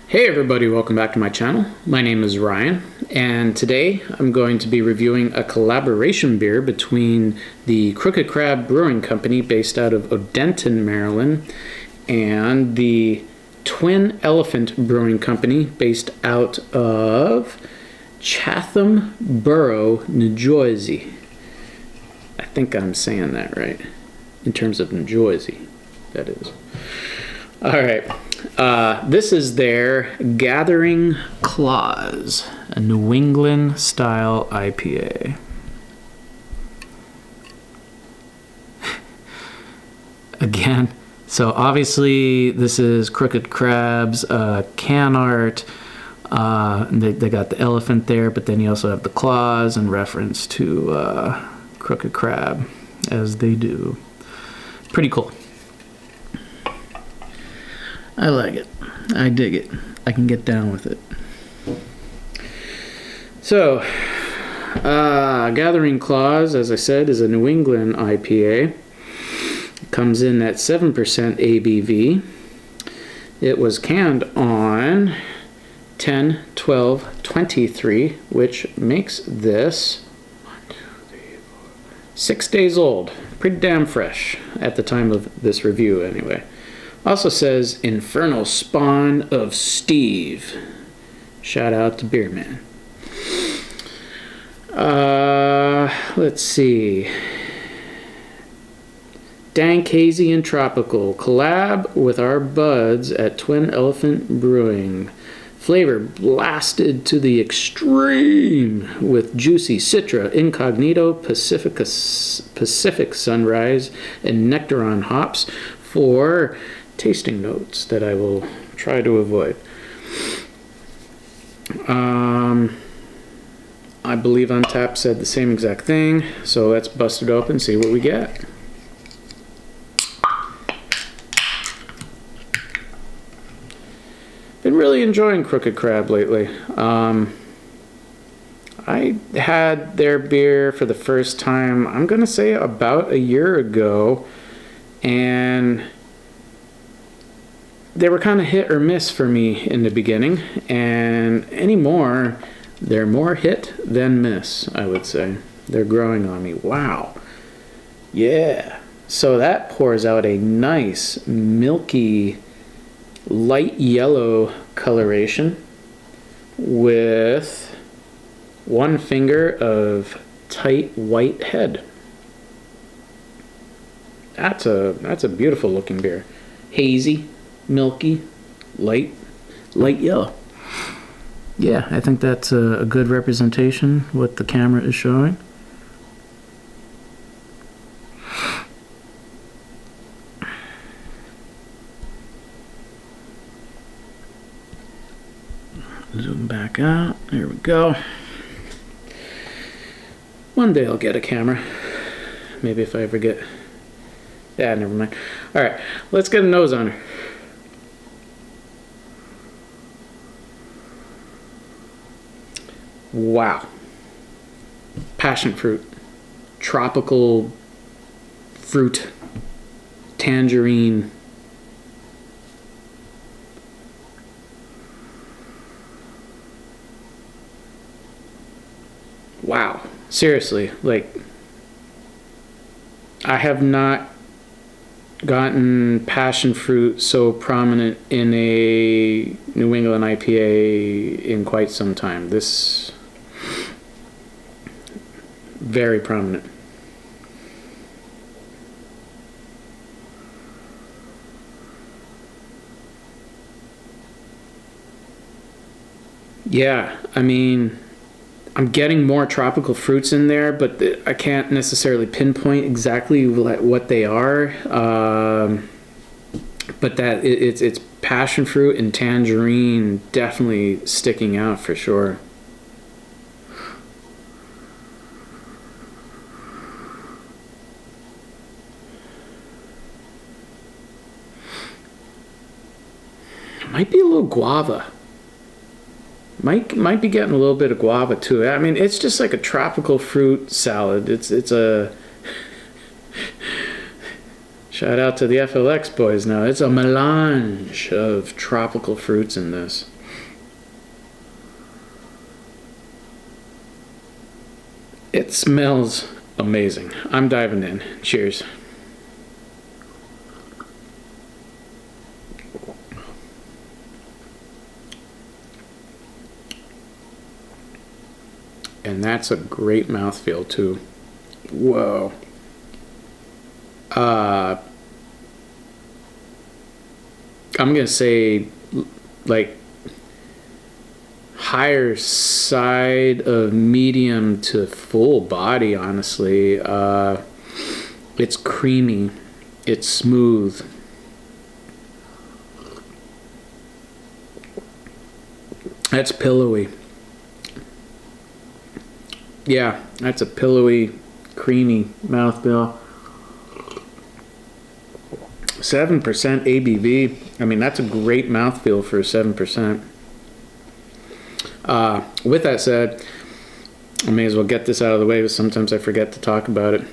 Hey everybody, welcome back to my channel. My name is Ryan, and today I'm going to be reviewing a collaboration beer between the Crooked Crab Brewing Company based out of Odenton, Maryland, and the Twin Elephant Brewing Company based out of Chatham Borough, New Jersey. I think I'm saying that right, in terms of New Jersey, that is. All right. This is their Gathering Clause, a New England style IPA. Again, so obviously this is Crooked Crab's can art. They got the elephant there, but then you also have the claws in reference to Crooked Crab, as they do. Pretty cool. I like it. I dig it. I can get down with it. So, Gathering Clause, as I said, is a New England IPA. It comes in at 7% ABV. It was canned on 10/12/23, which makes this 6 days old. Pretty damn fresh at the time of this review, anyway. Also says Infernal Spawn of Steve. Shout out to Beer Man. Let's see. Dank, hazy, and tropical. Collab with our buds at Twin Elephant Brewing. Flavor blasted to the extreme with juicy Citra Incognito, Pacific Sunrise, and Nectaron hops for tasting notes that I will try to avoid. I believe Untapped said the same exact thing, so let's bust it open, see what we get. Been really enjoying Crooked Crab lately. I had their beer for the first time, I'm gonna say about a year ago, and they were kind of hit or miss for me in the beginning, and anymore, they're more hit than miss, I would say. They're growing on me. Wow. Yeah. So that pours out a nice, milky, light yellow coloration with one finger of tight white head. That's a beautiful looking beer. Hazy, milky, light yellow. Yeah, I think that's a good representation what the camera is showing. Zoom back out. There we go. One day I'll get a camera. Maybe if I ever get... Yeah, never mind. All right, let's get a nose on her. Wow. Passion fruit. Tropical fruit. Tangerine. Wow. Seriously, like, I have not gotten passion fruit so prominent in a New England IPA in quite some time. This very prominent. Yeah, I mean, I'm getting more tropical fruits in there, but I can't necessarily pinpoint exactly what they are. But that it's passion fruit and tangerine definitely sticking out for sure. Might be a little guava. Might be getting a little bit of guava too. I mean, it's just like a tropical fruit salad. It's a Shout out to the FLX boys now. It's a melange of tropical fruits in this. It smells amazing. I'm diving in. Cheers. And that's a great mouthfeel too. Whoa. I'm gonna say like higher side of medium to full body, honestly. It's creamy, it's smooth. That's pillowy. Yeah, that's a pillowy, creamy mouthfeel. 7% ABV. I mean, that's a great mouthfeel for 7%. With that said, I may as well get this out of the way, because sometimes I forget to talk about it.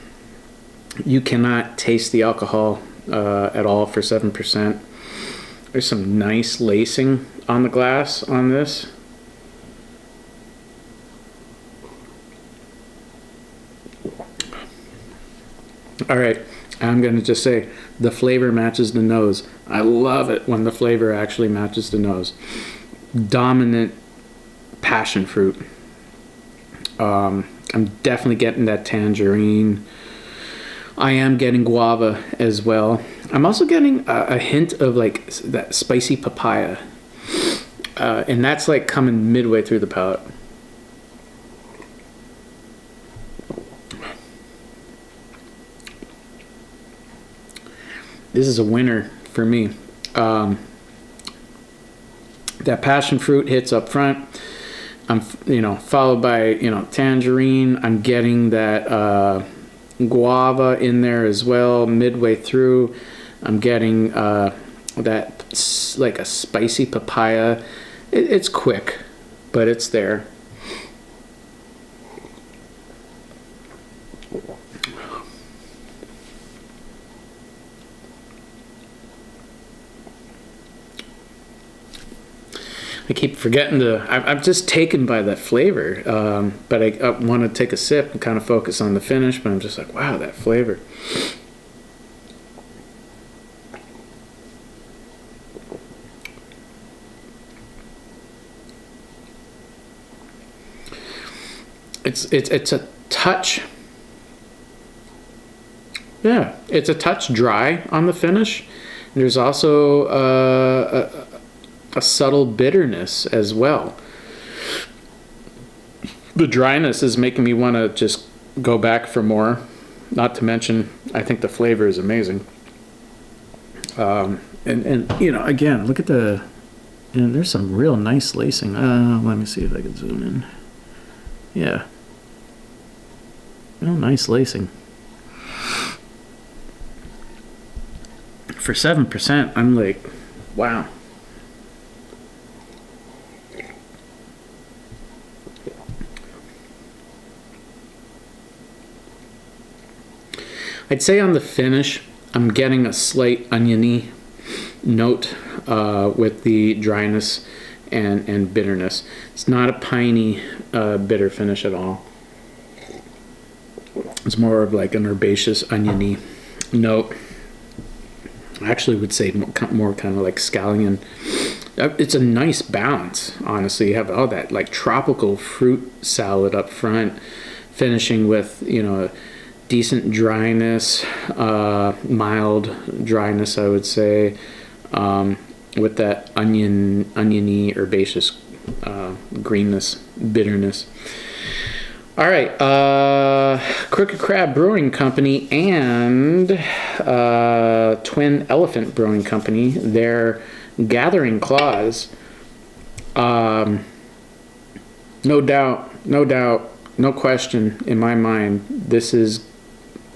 You cannot taste the alcohol at all for 7%. There's some nice lacing on the glass on this. All right, I'm going to just say the flavor matches the nose. I love it when the flavor actually matches the nose. Dominant passion fruit. I'm definitely getting that tangerine. I am getting guava as well. I'm also getting a hint of like that spicy papaya. And that's like coming midway through the palate. This is a winner for me. That passion fruit hits up front. I'm, followed by, tangerine. I'm getting that guava in there as well. Midway through, I'm getting that like a spicy papaya. It's quick, but it's there. I keep forgetting to, I'm just taken by that flavor, but I want to take a sip and kind of focus on the finish, but I'm just like, wow, that flavor. It's a touch, yeah, it's a touch dry on the finish. There's also a subtle bitterness as well. The dryness is making me want to just go back for more. Not to mention, I think the flavor is amazing. And again, look at there's some real nice lacing. Let me see if I can zoom in. Yeah. Real nice lacing. For 7%, I'm like, wow. I'd say on the finish, I'm getting a slight oniony note with the dryness and bitterness. It's not a piney, bitter finish at all. It's more of like an herbaceous, oniony note. I actually would say more kind of like scallion. It's a nice balance, honestly. You have all that like tropical fruit salad up front, finishing with, decent dryness, mild dryness, I would say, with that oniony, herbaceous greenness, bitterness. All right, Crooked Crab Brewing Company and Twin Elephant Brewing Company, their Gathering Claws, no doubt, no question in my mind, this is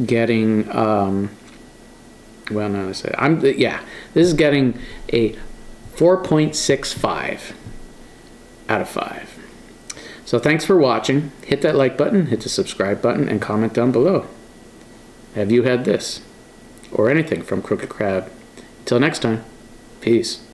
getting this is getting a 4.65 out of 5. So thanks for watching. Hit that like button, hit the subscribe button, and comment down below. Have you had this or anything from Crooked Crab? Until next time, peace.